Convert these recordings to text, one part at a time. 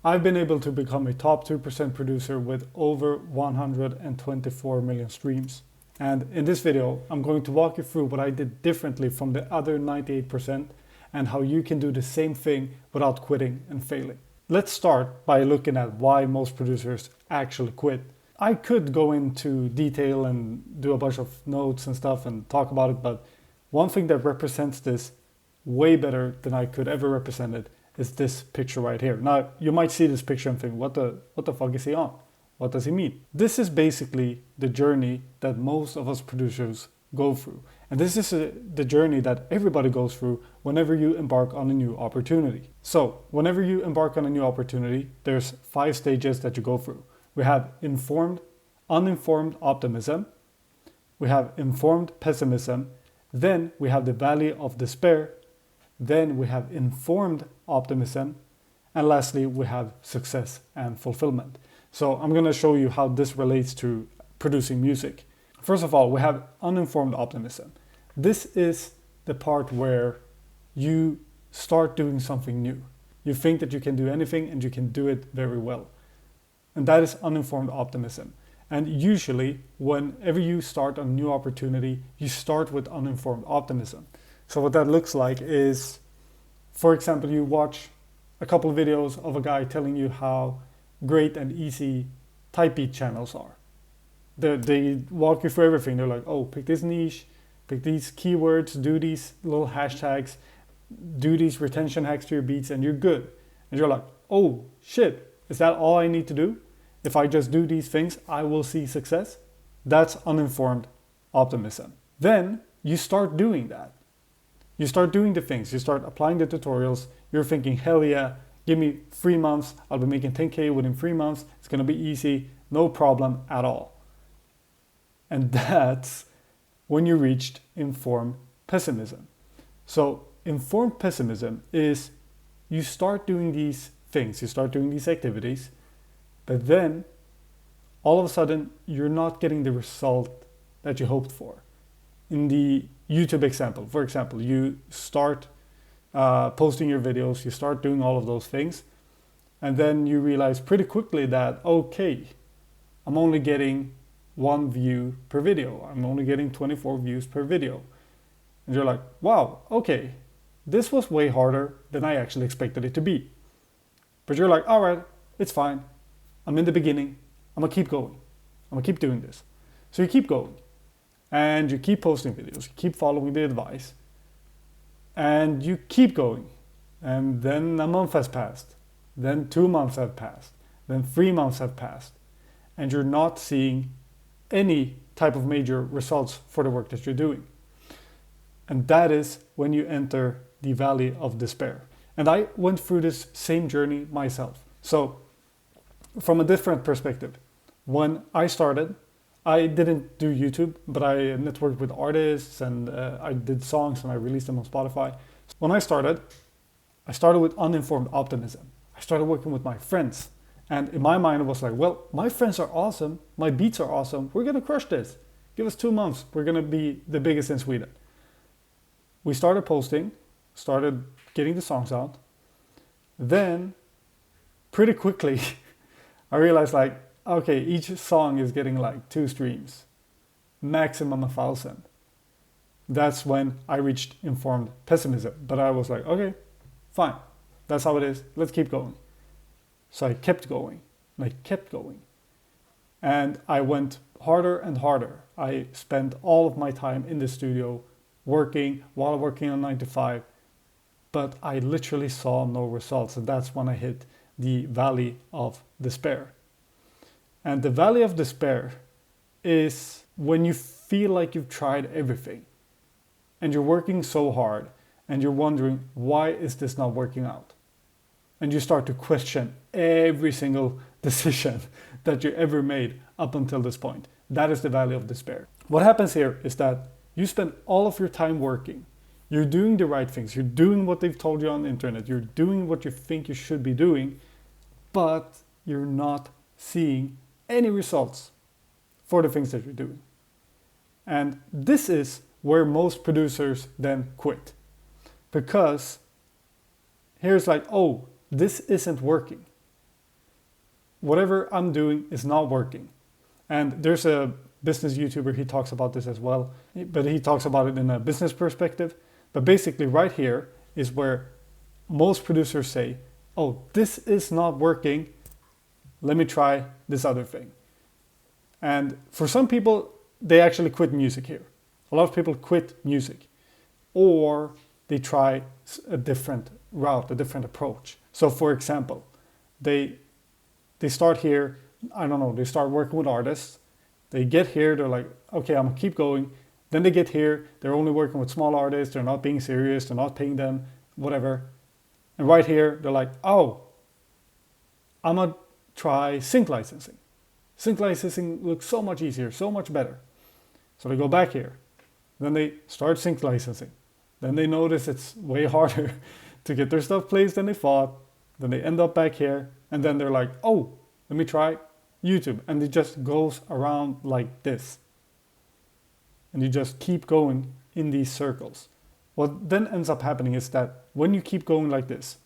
I've been able to become a top 2% producer with over 124 million streams. And in this video, I'm going to walk you through what I did differently from the other 98% and how you can do the same thing without quitting and failing. Let's start by looking at why most producers actually quit. I could go into detail and do a bunch of notes and stuff and talk about it, but one thing that represents this way better than I could ever represent it is this picture right here. Now, you might see this picture and think, what the fuck is he on? What does he mean? This is basically the journey that most of us producers go through. And this is the journey that everybody goes through whenever you embark on a new opportunity. So, whenever you embark on a new opportunity, there's 5 stages that you go through. We have informed, uninformed optimism. We have informed pessimism. Then we have the valley of despair. Then we have informed optimism. And lastly, we have success and fulfillment. So I'm going to show you how this relates to producing music. First of all, we have uninformed optimism. This is the part where you start doing something new. You think that you can do anything and you can do it very well. And that is uninformed optimism. And usually, whenever you start a new opportunity, you start with uninformed optimism. So what that looks like is, for example, you watch a couple of videos of a guy telling you how great and easy type beat channels are. They walk you through everything. They're like, oh, pick this niche, pick these keywords, do these little hashtags, do these retention hacks to your beats, and you're good. And you're like, oh, shit, is that all I need to do? If I just do these things, I will see success. That's uninformed optimism. Then you start doing that. You start doing the things. You start applying the tutorials. You're thinking, hell yeah, give me 3 months. I'll be making 10K within 3 months. It's going to be easy. No problem at all. And that's when you reached informed pessimism. So informed pessimism is you start doing these things. You start doing these activities. But then, all of a sudden, you're not getting the result that you hoped for. In the YouTube example, for example, you start posting your videos, you start doing all of those things, and then you realize pretty quickly that, okay, I'm only getting 1 view per video. I'm only getting 24 views per video. And you're like, wow, okay, this was way harder than I actually expected it to be. But you're like, all right, it's fine. I'm in the beginning. I'm gonna keep going. I'm gonna keep doing this. So you keep going and you keep posting videos, you keep following the advice and you keep going. And then a month has passed. Then 2 months have passed. Then 3 months have passed. And you're not seeing any type of major results for the work that you're doing. And that is when you enter the valley of despair. And I went through this same journey myself. So from a different perspective, when I started, I didn't do YouTube, but I networked with artists and I did songs and I released them on Spotify. When I started with uninformed optimism. I started working with my friends. And in my mind, it was like, well, my friends are awesome. My beats are awesome. We're going to crush this. Give us 2 months. We're going to be the biggest in Sweden. We started posting, started getting the songs out. Then, pretty quickly, I realized like, okay, each song is getting like 2 streams, maximum 1,000. That's when I reached informed pessimism. But I was like, okay, fine. That's how it is. Let's keep going. So I kept going and I kept going. And I went harder and harder. I spent all of my time in the studio working while working on 9 to 5. But I literally saw no results. And that's when I hit the valley of despair. And the valley of despair is when you feel like you've tried everything and you're working so hard and you're wondering, why is this not working out? And you start to question every single decision that you ever made up until this point. That is the valley of despair. What happens here is that you spend all of your time working. You're doing the right things. You're doing what they've told you on the internet. You're doing what you think you should be doing, but you're not seeing any results for the things that you're doing. And this is where most producers then quit. Because here's like, oh, this isn't working. whatever I'm doing is not working. And there's a business YouTuber, he talks about this as well, but he talks about it in a business perspective. But basically right here is where most producers say, oh, this is not working, let me try this other thing. And for some people, they actually quit music here. A lot of people quit music, or they try a different route, a different approach. So for example, they start here, I don't know, they start working with artists. They get here, they're like, okay, I'm gonna keep going. Then they get here, they're only working with small artists, they're not being serious, they're not paying them, whatever. And right here, they're like, oh, I'm gonna try sync licensing. Sync licensing looks so much easier, so much better. So they go back here. Then they start sync licensing. Then they notice it's way harder to get their stuff placed than they thought. Then they end up back here. And then they're like, oh, let me try YouTube. And it just goes around like this. And you just keep going in these circles. What then ends up happening is that when you keep going like this,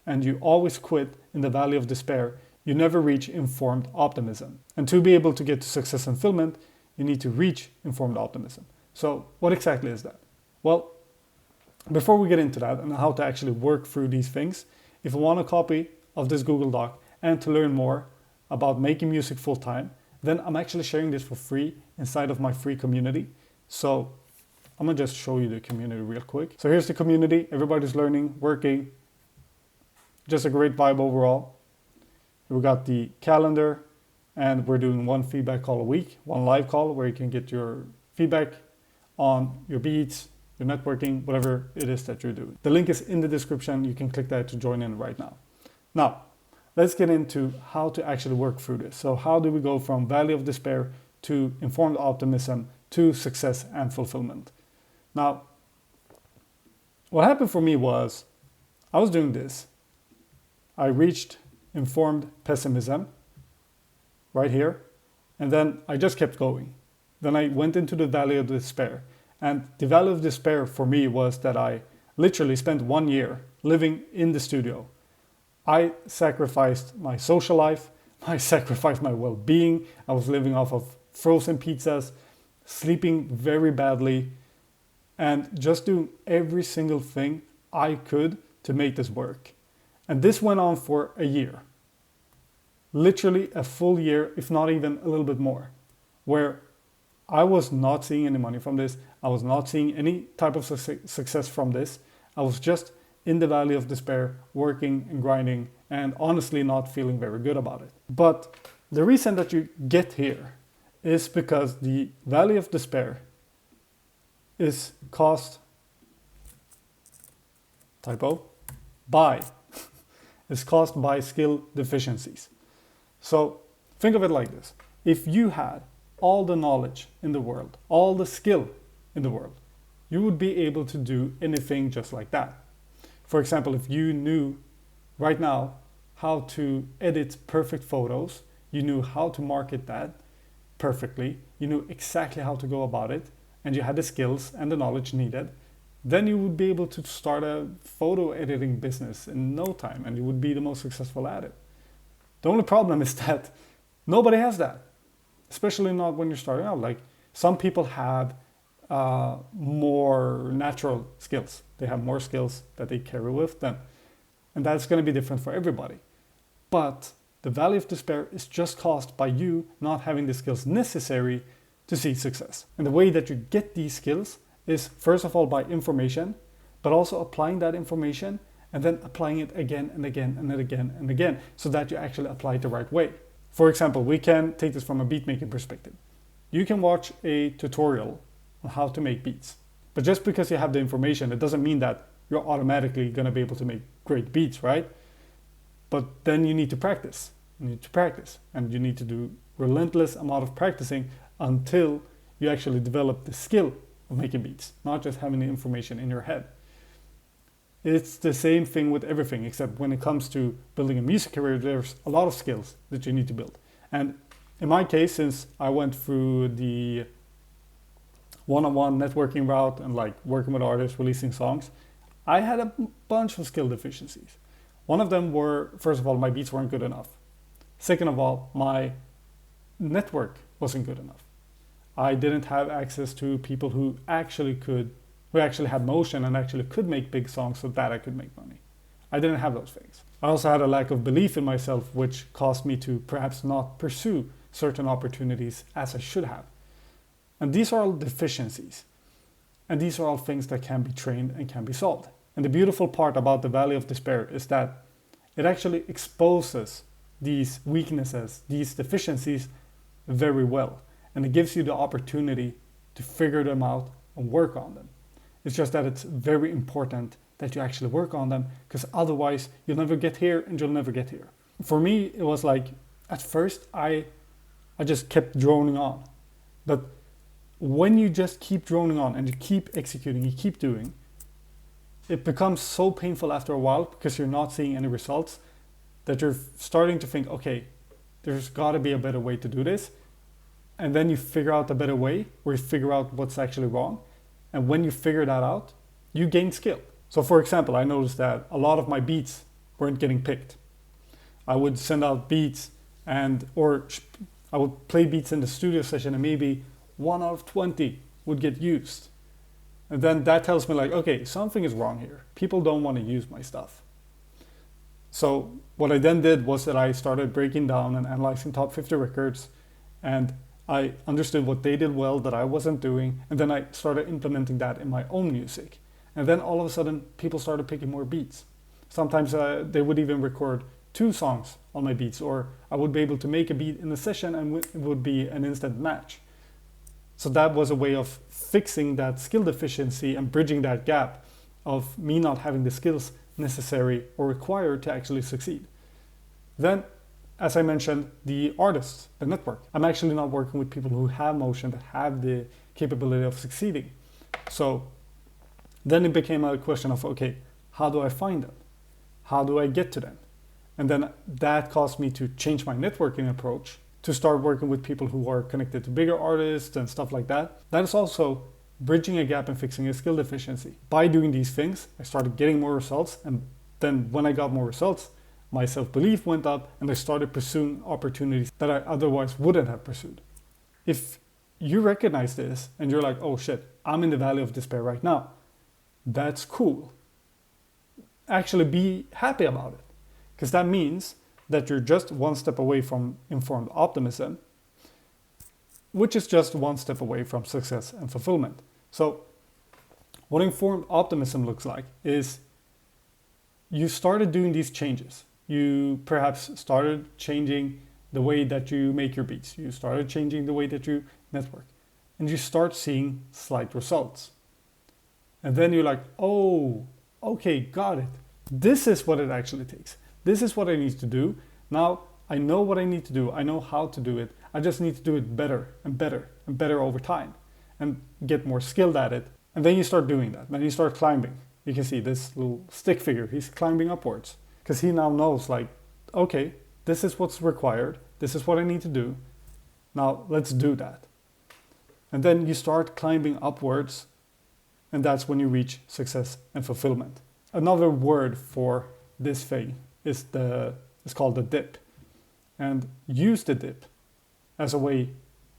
and you always quit in the valley of despair, you never reach informed optimism. And to be able to get to success in fulfillment, you need to reach informed optimism. So what exactly is that? Well, before we get into that and how to actually work through these things, if you want a copy of this Google Doc and to learn more about making music full-time, then I'm actually sharing this for free inside of my free community. So I'm gonna just show you the community real quick. So here's the community. Everybody's learning, working. Just a great vibe overall. We got the calendar, and we're doing one feedback call a week, one live call where you can get your feedback on your beats, your networking, whatever it is that you're doing. The link is in the description. You can click that to join in right now. Now, let's get into how to actually work through this. So how do we go from valley of despair to informed optimism to success and fulfillment? Now, what happened for me was I was doing this. I reached informed pessimism right here, and then I just kept going. Then I went into the valley of despair. And the valley of despair for me was that I literally spent 1 year living in the studio. I sacrificed my social life, I sacrificed my well-being. I was living off of frozen pizzas, sleeping very badly, and just doing every single thing I could to make this work. And this went on for a year. Literally a full year, if not even a little bit more, where I was not seeing any money from this. I was not seeing any type of success from this. I was just in the valley of despair, working and grinding, and honestly not feeling very good about it. But the reason that you get here is because the valley of despair is caused, is caused by skill deficiencies. So think of it like this. If you had all the knowledge in the world, all the skill in the world, you would be able to do anything just like that. For example, if you knew right now how to edit perfect photos, you knew how to market that perfectly, you knew exactly how to go about it, and you had the skills and the knowledge needed, then you would be able to start a photo editing business in no time, and you would be the most successful at it. The only problem is that nobody has that, especially not when you're starting out. Like, some people have more natural skills. They have more skills that they carry with them, and that's going to be different for everybody. But the valley of despair is just caused by you not having the skills necessary to see success. And the way that you get these skills is, first of all, by information, but also applying that information and then applying it again and again and then again and again, so that you actually apply it the right way. For example, we can take this from a beat making perspective. You can watch a tutorial on how to make beats, but just because you have the information, it doesn't mean that you're automatically going to be able to make great beats, right? But then you need to practice. You need to practice, and you need to do relentless amount of practicing until you actually develop the skill of making beats, not just having the information in your head. It's the same thing with everything, except when it comes to building a music career, there's a lot of skills that you need to build. And in my case, since I went through the one-on-one networking route and like working with artists, releasing songs, I had a bunch of skill deficiencies. One of them were, first of all, my beats weren't good enough. Second of all, my network wasn't good enough. I didn't have access to people who actually had motion and actually could make big songs so that I could make money. I didn't have those things. I also had a lack of belief in myself, which caused me to perhaps not pursue certain opportunities as I should have. And these are all deficiencies. And these are all things that can be trained and can be solved. And the beautiful part about the Valley of Despair is that it actually exposes these weaknesses, these deficiencies very well. And it gives you the opportunity to figure them out and work on them. It's just that it's very important that you actually work on them, because otherwise you'll never get here and you'll never get here. For me, it was like, at first I just kept droning on. But when you just keep droning on and you keep executing, you keep doing, it becomes so painful after a while because you're not seeing any results that you're starting to think, okay, there's got to be a better way to do this. And then you figure out a better way, or you figure out what's actually wrong. And when you figure that out, you gain skill. So for example, I noticed that a lot of my beats weren't getting picked. I would send out beats or I would play beats in the studio session and maybe 1 out of 20 would get used. And then that tells me like, okay, something is wrong here. People don't want to use my stuff. So what I then did was that I started breaking down and analyzing top 50 records, and I understood what they did well that I wasn't doing, and then I started implementing that in my own music. And then all of a sudden, people started picking more beats. Sometimes they would even record 2 songs on my beats, or I would be able to make a beat in a session and it would be an instant match. So that was a way of fixing that skill deficiency and bridging that gap of me not having the skills necessary or required to actually succeed. Then, as I mentioned, the artists, the network. I'm actually not working with people who have motion, that have the capability of succeeding. So then it became a question of, okay, how do I find them? How do I get to them? And then that caused me to change my networking approach to start working with people who are connected to bigger artists and stuff like that. That is also bridging a gap and fixing a skill deficiency. By doing these things, I started getting more results. And then when I got more results, my self-belief went up and I started pursuing opportunities that I otherwise wouldn't have pursued. If you recognize this and you're like, oh shit, I'm in the Valley of Despair right now, that's cool. Actually be happy about it, because that means that you're just one step away from informed optimism, which is just one step away from success and fulfillment. So what informed optimism looks like is you started doing these changes. You perhaps started changing the way that you make your beats. You started changing the way that you network, and you start seeing slight results. And then you're like, oh, okay, got it. This is what it actually takes. This is what I need to do. Now I know what I need to do. I know how to do it. I just need to do it better and better and better over time and get more skilled at it. And then you start doing that. Then you start climbing. You can see this little stick figure. He's climbing upwards because he now knows like, okay, this is what's required. This is what I need to do. Now let's do that. And then you start climbing upwards, and that's when you reach success and fulfillment. Another word for this thing is called the dip. And use the dip as a way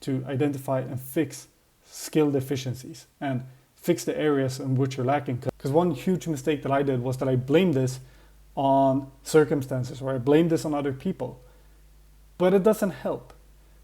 to identify and fix skill deficiencies and fix the areas in which you're lacking. Because one huge mistake that I did was that I blamed this on circumstances, or I blamed this on other people. But it doesn't help.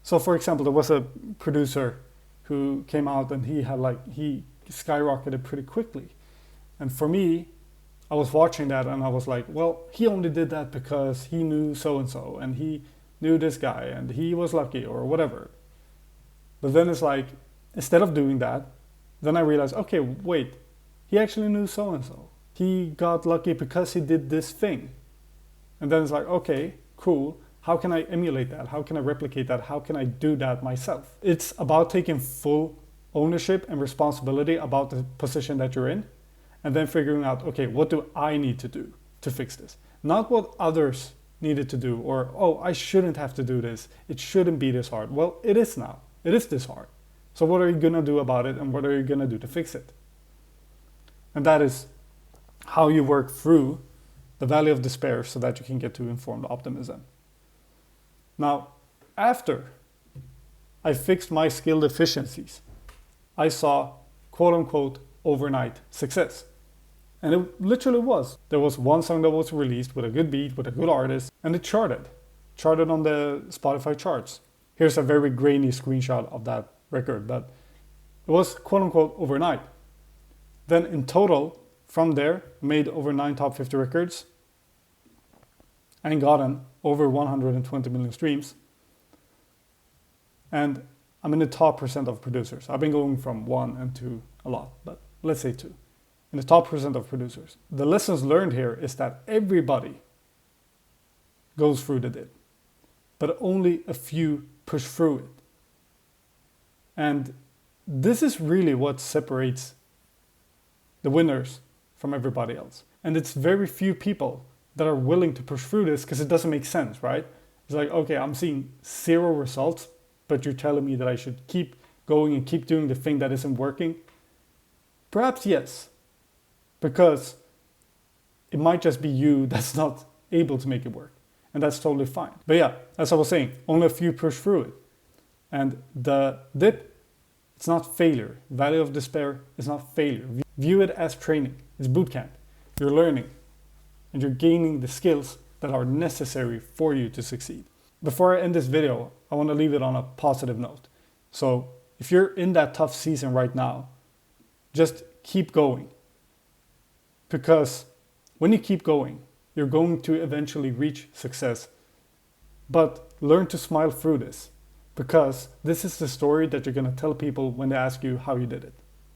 So for example, there was a producer who came out and he skyrocketed pretty quickly. And for me, I was watching that and I was like, well, he only did that because he knew so-and-so and he knew this guy and he was lucky or whatever. But then it's like, instead of doing that, then I realized, okay, wait, he actually knew so-and-so. He got lucky because he did this thing. And then it's like, okay, cool. How can I emulate that? How can I replicate that? How can I do that myself? It's about taking full ownership and responsibility about the position that you're in, and then figuring out, okay, what do I need to do to fix this? Not what others needed to do, or, oh, I shouldn't have to do this. It shouldn't be this hard. Well, it is now. It is this hard. So what are you gonna do about it, and what are you gonna do to fix it? And that is how you work through the Valley of Despair so that you can get to informed optimism. Now, after I fixed my skill deficiencies, I saw quote unquote overnight success. And it literally was. There was one song that was released with a good beat, with a good artist, and it charted on the Spotify charts. Here's a very grainy screenshot of that record, but it was quote unquote overnight. Then in total, from there, made over 9 top 50 records and gotten over 120 million streams. And I'm in the top percent of producers. I've been going from 1 and 2 a lot, but let's say 2. In the top percent of producers. The lessons learned here is that everybody goes through the dip, but only a few push through it. And this is really what separates the winners from everybody else. And it's very few people that are willing to push through this because it doesn't make sense, right? It's like, okay, I'm seeing 0 results, but you're telling me that I should keep going and keep doing the thing that isn't working. Perhaps yes, because it might just be you that's not able to make it work. And that's totally fine. But yeah, as I was saying, only a few push through it. And the dip, it's not failure. Valley of despair is not failure. View it as training. It's boot camp. You're learning and you're gaining the skills that are necessary for you to succeed. Before I end this video, I want to leave it on a positive note. So if you're in that tough season right now, just keep going. Because when you keep going, you're going to eventually reach success. But learn to smile through this, because this is the story that you're going to tell people when they ask you how you did it.